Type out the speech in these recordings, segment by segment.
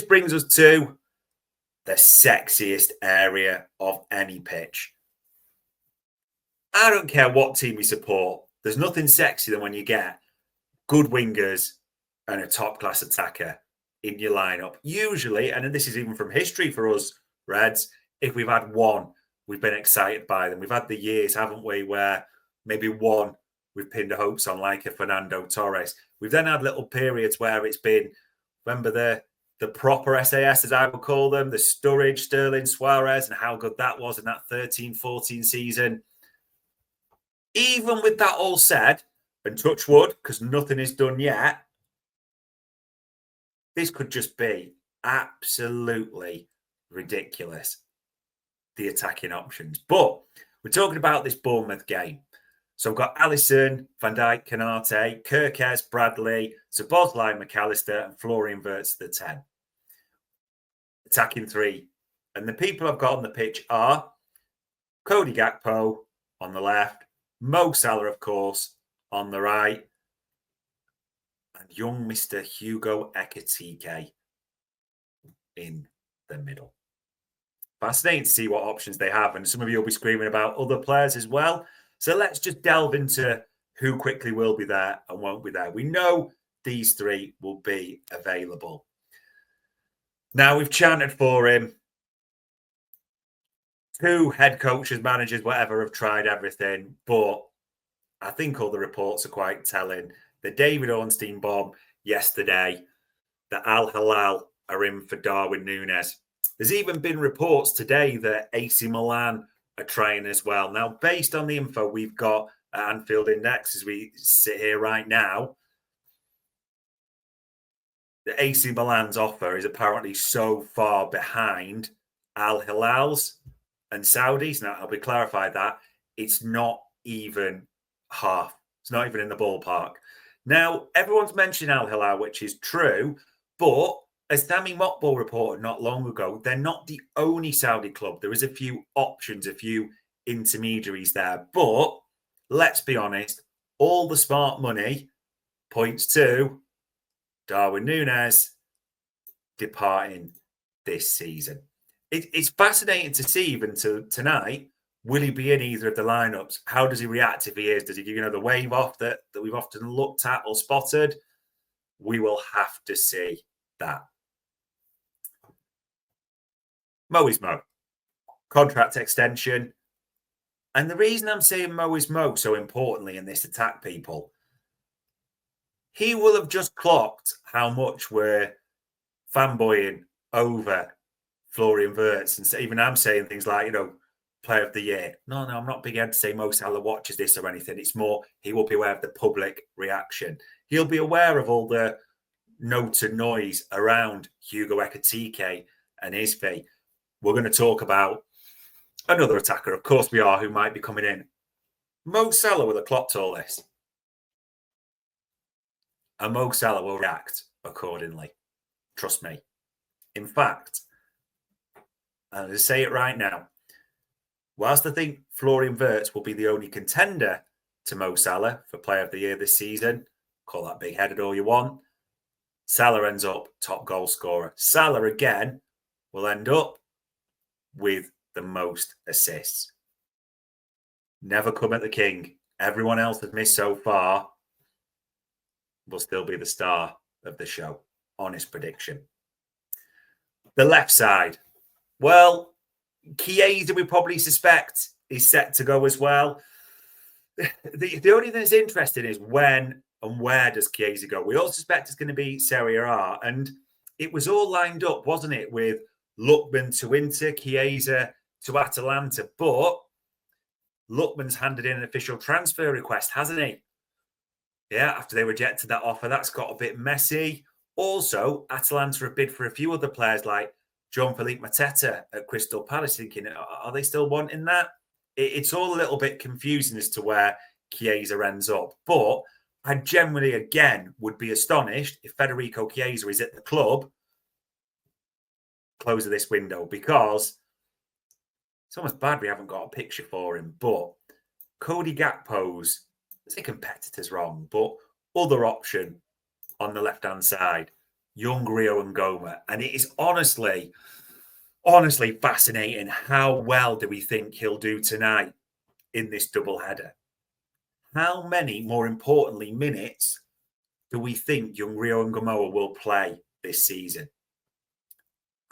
Which brings us to the sexiest area of any pitch. I don't care what team we support. There's nothing sexier than when you get good wingers and a top-class attacker in your lineup. Usually, and this is even from history for us Reds, if we've had one, we've been excited by them. We've had the years, haven't we, where maybe one we've pinned our hopes on, like a Fernando Torres. We've then had little periods where it's been, remember the proper SAS, as I would call them, the Sturridge, Sterling, Suarez, and how good that was in that 13-14 season. Even with that all said, and touch wood, because nothing is done yet, this could just be absolutely ridiculous, the attacking options. But we're talking about this Bournemouth game. So we've got Alisson, Van Dijk, Canate, Kirkes, Bradley, Szoboszlai, McAllister, and Florian Wirtz, the 10. Attacking 3. And the people I've got on the pitch are Cody Gakpo on the left, Mo Salah, of course, on the right, and young Mr. Hugo Ekitike in the middle. Fascinating to see what options they have. And some of you will be screaming about other players as well. So let's just delve into who quickly will be there and won't be there. We know these 3 will be available. Now, we've chanted for him. 2 head coaches, managers, whatever, have tried everything. But I think all the reports are quite telling. The David Ornstein bomb yesterday, that Al Hilal are in for Darwin Nunez. There's even been reports today that AC Milan are trying as well. Now, based on the info we've got at Anfield Index as we sit here right now, the AC Milan's offer is apparently so far behind Al Hilal's and Saudi's. Now, I'll be clarified that it's not even half. It's not even in the ballpark. Now, everyone's mentioned Al Hilal, which is true, but as Sami Mokbel reported not long ago, they're not the only Saudi club. There is a few options, a few intermediaries there. But let's be honest, all the smart money points to Darwin Nunez departing this season. It's fascinating to see even tonight, will he be in either of the lineups? How does he react if he is? Does he give the wave off that we've often looked at or spotted? We will have to see that. Mo is Mo. Contract extension. And the reason I'm saying Mo is Mo so importantly in this attack, people, he will have just clocked how much we're fanboying over Florian Wirtz. And even I'm saying things like, player of the year. No, I'm not big enough to say Mo Salah watches this or anything. It's more, he will be aware of the public reaction. He'll be aware of all the note and noise around Hugo Ekitike and his fee. We're going to talk about another attacker, of course we are, who might be coming in. Mo Salah will have clocked all this. And Mo Salah will react accordingly. Trust me. In fact, I'm going to say it right now. Whilst I think Florian Wirtz will be the only contender to Mo Salah for Player of the Year this season, call that big-headed all you want, Salah ends up top goal scorer. Salah, again, will end up with the most assists. Never come at the king. Everyone else has missed so far will still be the star of the show. Honest prediction. The left side. Well, Chiesa, we probably suspect, is set to go as well. The only thing that's interesting is when and where does Chiesa go? We all suspect it's going to be Serie A. And it was all lined up, wasn't it, with Lookman to Inter, Chiesa to Atalanta. But Lookman's handed in an official transfer request, hasn't he? Yeah, after they rejected that offer, that's got a bit messy. Also, Atalanta have bid for a few other players like Jean-Philippe Mateta at Crystal Palace, thinking, are they still wanting that? It's all a little bit confusing as to where Chiesa ends up. But I generally, again, would be astonished if Federico Chiesa is at the club close of this window, because it's almost bad we haven't got a picture for him. But Cody Gakpo's, I say competitor's wrong, but other option on the left-hand side, young Rio and Goma. And it is honestly fascinating how well do we think he'll do tonight in this double header. How many, more importantly, minutes do we think young Rio and Goma will play this season?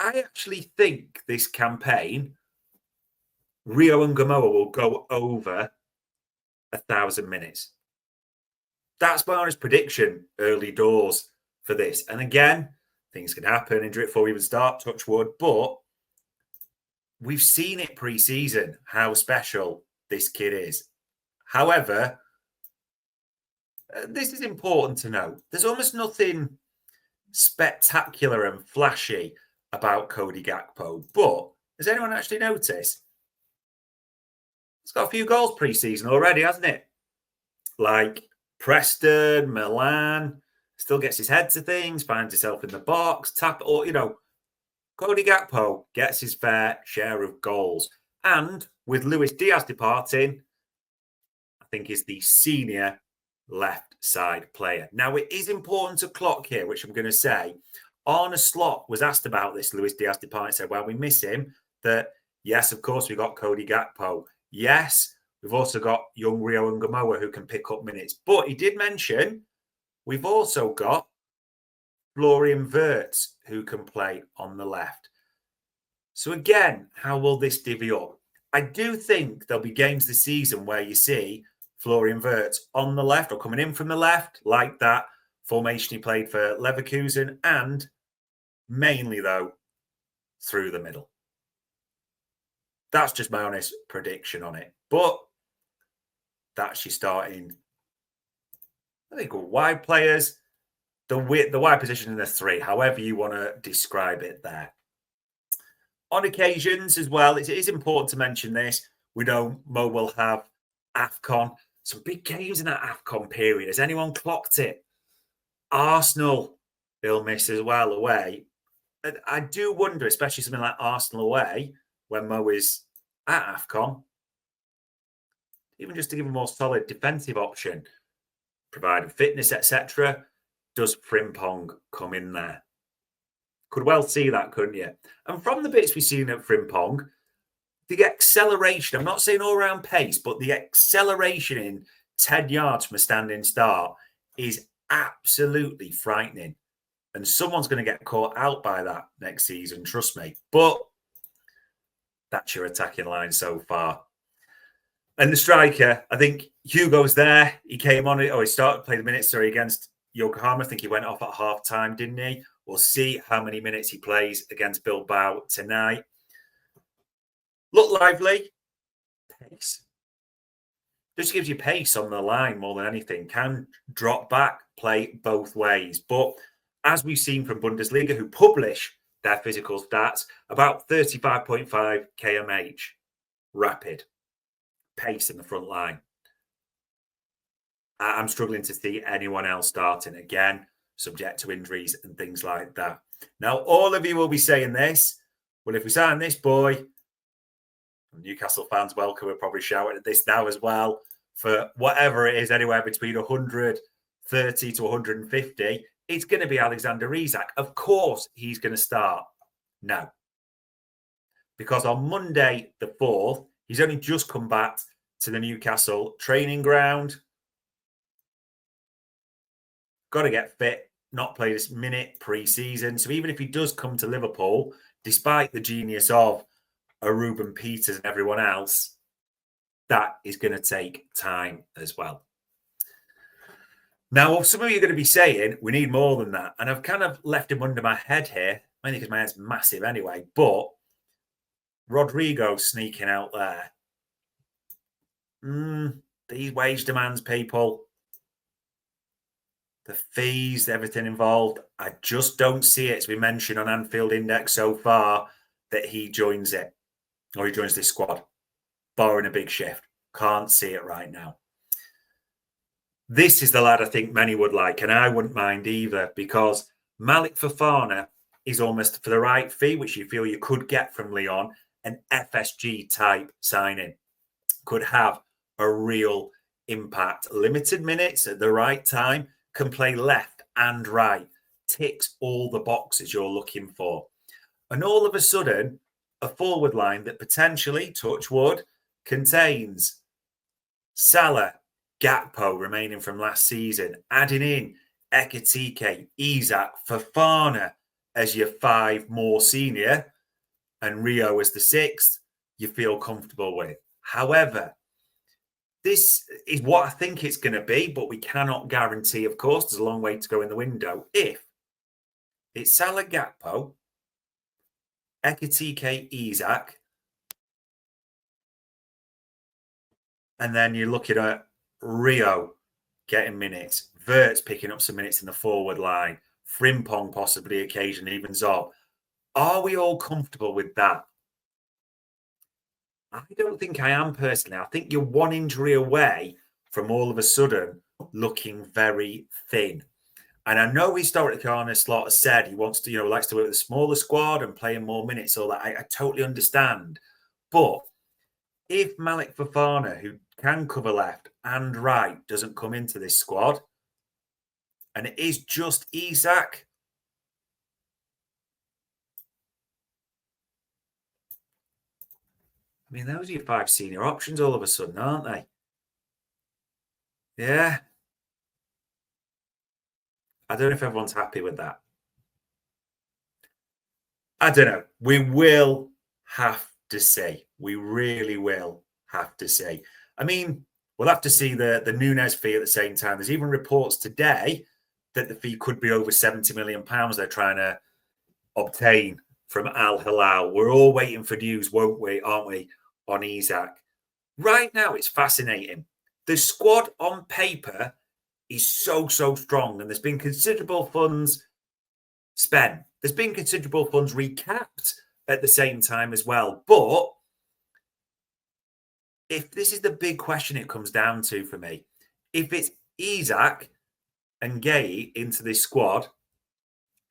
I actually think this campaign, Rio and Goma will go over 1,000 minutes. That's my honest prediction early doors for this. And again, things can happen, injury before we even start, touch wood, but we've seen it pre-season how special this kid is. However, this is important to know. There's almost nothing spectacular and flashy about Cody Gakpo, but has anyone actually noticed? He's got a few goals pre-season already, hasn't it? Like Preston, Milan, still gets his head to things, finds himself in the box, Cody Gakpo gets his fair share of goals. And with Luis Diaz departing, I think he's the senior left side player. Now, it is important to clock here, which I'm going to say. Arne Slot was asked about this. Luis Diaz departing, said, well, we miss him. That, yes, of course, we got Cody Gakpo. Yes, we've also got young Rio and Goma who can pick up minutes. But he did mention we've also got Florian Wirtz who can play on the left. So again, how will this divvy up? I do think there'll be games this season where you see Florian Wirtz on the left or coming in from the left, like that formation he played for Leverkusen, and mainly, though, through the middle. That's just my honest prediction on it. But that's your starting, I think, wide players. The wide position in the three, however you want to describe it there. On occasions as well, it is important to mention this. We know Mo will have AFCON. Some big games in that AFCON period. Has anyone clocked it? Arsenal, they'll miss as well away. And I do wonder, especially something like Arsenal away, when Mo is at AFCON, even just to give a more solid defensive option, provided fitness, etc., does Frimpong come in there? Could well see that, couldn't you? And from the bits we've seen at Frimpong, the acceleration, I'm not saying all around pace, but the acceleration in 10 yards from a standing start is absolutely frightening. And someone's going to get caught out by that next season, trust me. But that's your attacking line so far. And the striker, I think Hugo's there. He came on, he started playing the minutes, against Yokohama. I think he went off at half time, didn't he? We'll see how many minutes he plays against Bilbao tonight. Look lively. Pace. Just gives you pace on the line more than anything. Can drop back, play both ways. But as we've seen from Bundesliga, who publish their physical stats, about 35.5 kmh. Rapid. Pace in the front line. I'm struggling to see anyone else starting again, subject to injuries and things like that. Now, all of you will be saying this. Well, if we sign this boy, Newcastle fans welcome, we're probably shouting at this now as well, for whatever it is, anywhere between 130 to 150, it's going to be Alexander Isak. Of course, he's going to start. No. Because on Monday, the 4th, he's only just come back to the Newcastle training ground. Got to get fit, not play this minute pre-season. So even if he does come to Liverpool, despite the genius of a Ruben Peters and everyone else, that is going to take time as well. Now, some of you are going to be saying, we need more than that. And I've kind of left him under my head here, mainly because my head's massive anyway. But Rodrigo sneaking out there. These wage demands, people. The fees, everything involved. I just don't see it, as we mentioned on Anfield Index so far, that he joins it. Or he joins this squad. Barring a big shift. Can't see it right now. This is the lad I think many would like, and I wouldn't mind either, because Malik Fofana is almost, for the right fee, which you feel you could get from Lyon, an FSG type signing. Could have a real impact. Limited minutes at the right time, can play left and right. ticks all the boxes you're looking for. And all of a sudden, a forward line that potentially, touch wood, contains Salah, Gakpo remaining from last season, adding in Ekitike, Isak, Fofana as your 5 more senior, and Rio as the 6th, you feel comfortable with. However, this is what I think it's going to be, but we cannot guarantee, of course, there's a long way to go in the window. If it's Salah, Gakpo, Ekitike, Isak, and then you're looking at Rio getting minutes, Wirtz picking up some minutes in the forward line, Frimpong possibly occasionally, even Zob. Are we all comfortable with that? I don't think I am personally. I think you're one injury away from all of a sudden looking very thin. And I know historically Arne Slot has said he wants to, likes to work with a smaller squad and playing more minutes, all that. I totally understand. But if Malik Fofana, who can cover left and right, doesn't come into this squad, and it is just Isak, I mean, those are your 5 senior options all of a sudden, aren't they? Yeah. I don't know if everyone's happy with that. I don't know. We will have to see. We really will have to see. I mean, we'll have to see the Nunez fee at the same time. There's even reports today that the fee could be over £70 million they're trying to obtain from Al Hilal. We're all waiting for news, won't we, aren't we, on Isak? Right now, it's fascinating. The squad on paper is so strong, and there's been considerable funds spent. There's been considerable funds recapped at the same time as well. But if this is the big question it comes down to for me, if it's Isak and Gay into this squad,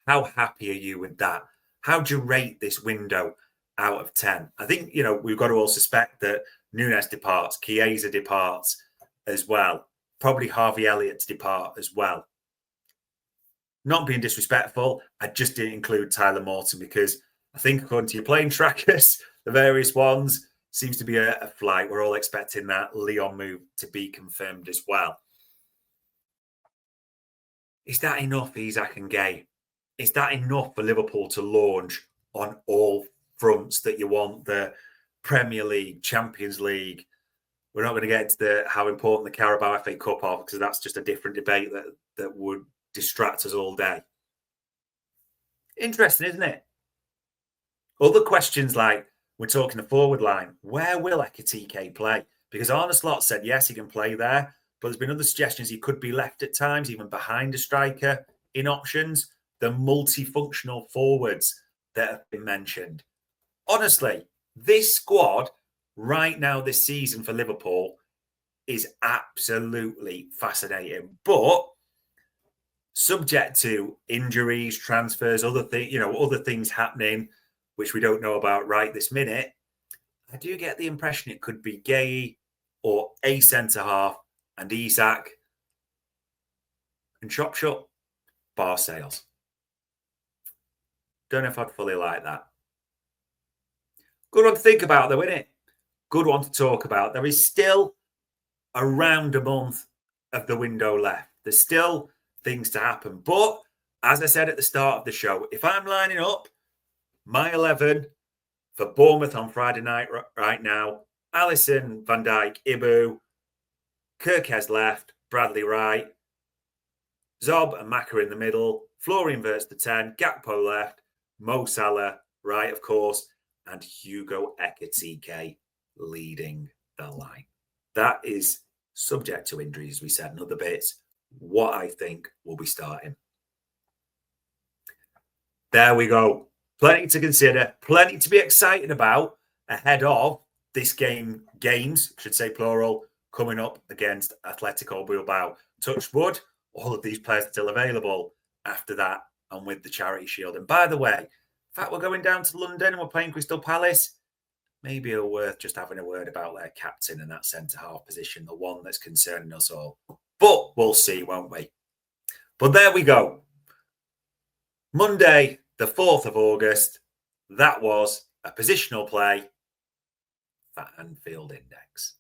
how happy are you with that? How do you rate this window out of 10? I think, we've got to all suspect that Nunez departs, Chiesa departs as well. Probably Harvey Elliott to depart as well. Not being disrespectful, I just didn't include Tyler Morton because I think according to your playing trackers, the various ones, seems to be a flight. We're all expecting that Leon move to be confirmed as well. Is that enough, Isak and Gay? Is that enough for Liverpool to launch on all fronts that you want? The Premier League, Champions League. We're not going to get into how important the Carabao FA Cup are because that's just a different debate that would distract us all day. Interesting, isn't it? Other questions like, we're talking the forward line. Where will Ekitike play? Because Arne Slot said, yes, he can play there. But there's been other suggestions he could be left at times, even behind a striker in options. The multifunctional forwards that have been mentioned. Honestly, this squad right now this season for Liverpool is absolutely fascinating. But subject to injuries, transfers, other things happening, which we don't know about right this minute, I do get the impression it could be Gay or a centre-half and Isak and chop shop, bar sales. Don't know if I'd fully like that. Good one to think about though, isn't it? Good one to talk about. There is still around a month of the window left. There's still things to happen. But as I said at the start of the show, if I'm lining up my 11 for Bournemouth on Friday night right now, Alisson, Van Dijk, Ibu, Kirkes left, Bradley right, Zob and Maka in the middle, Florian Wirtz the 10, Gakpo left, Mo Salah right, of course, and Hugo Ekitike leading the line. That is subject to injuries, as we said, and other bits, what I think will be starting. There we go. Plenty to consider, plenty to be excited about ahead of this games, should say plural, coming up against Atletico Bilbao. Touch wood, all of these players are still available after that and with the Charity Shield. And by the way, in fact, we're going down to London and we're playing Crystal Palace. Maybe it's worth just having a word about their captain in that centre-half position, the one that's concerning us all. But we'll see, won't we? But there we go. Monday, the 4th of August, that was a positional play for Anfield Index.